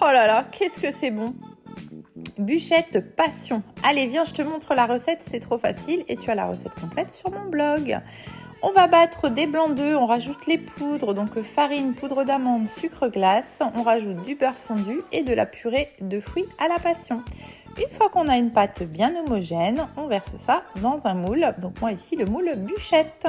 Oh là là, qu'est-ce que c'est bon! Bûchette passion. Allez, viens, je te montre la recette, c'est trop facile et tu as la recette complète sur mon blog. On va battre des blancs d'œufs, on rajoute les poudres, donc farine, poudre d'amande, sucre glace, on rajoute du beurre fondu et de la purée de fruits à la passion. Une fois qu'on a une pâte bien homogène, on verse ça dans un moule, donc moi ici le moule bûchette.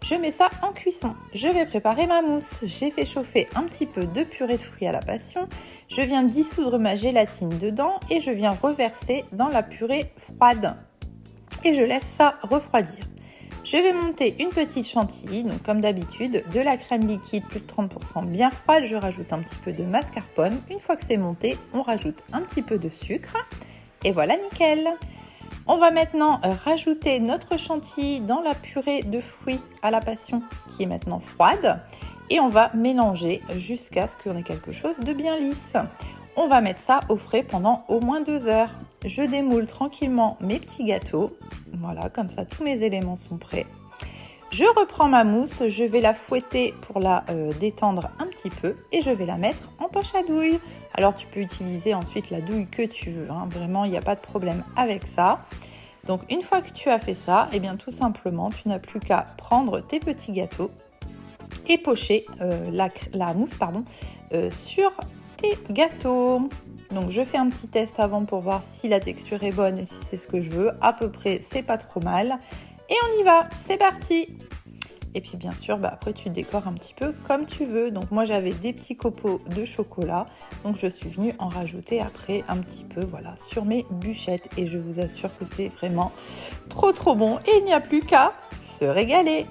Je mets ça en cuisson. Je vais préparer ma mousse. J'ai fait chauffer un petit peu de purée de fruits à la passion. Je viens dissoudre ma gélatine dedans et je viens reverser dans la purée froide. Et je laisse ça refroidir. Je vais monter une petite chantilly, donc comme d'habitude, de la crème liquide plus de 30% bien froide. Je rajoute un petit peu de mascarpone. Une fois que c'est monté, on rajoute un petit peu de sucre. Et voilà, nickel! On va maintenant rajouter notre chantilly dans la purée de fruits à la passion qui est maintenant froide et on va mélanger jusqu'à ce qu'on ait quelque chose de bien lisse. On va mettre ça au frais pendant au moins 2 heures. Je démoule tranquillement mes petits gâteaux. Voilà, comme ça tous mes éléments sont prêts. Je reprends ma mousse, je vais la fouetter pour la détendre un petit peu et je vais la mettre en poche à douille. Alors tu peux utiliser ensuite la douille que tu veux, hein. Vraiment il n'y a pas de problème avec ça. Donc une fois que tu as fait ça, et bien tout simplement tu n'as plus qu'à prendre tes petits gâteaux et pocher la mousse sur tes gâteaux. Donc je fais un petit test avant pour voir si la texture est bonne et si c'est ce que je veux. À peu près c'est pas trop mal. Et on y va, c'est parti! Et puis bien sûr, après tu décores un petit peu comme tu veux. Donc moi j'avais des petits copeaux de chocolat. Donc je suis venue en rajouter après un petit peu sur mes bûchettes. Et je vous assure que c'est vraiment trop bon. Et il n'y a plus qu'à se régaler!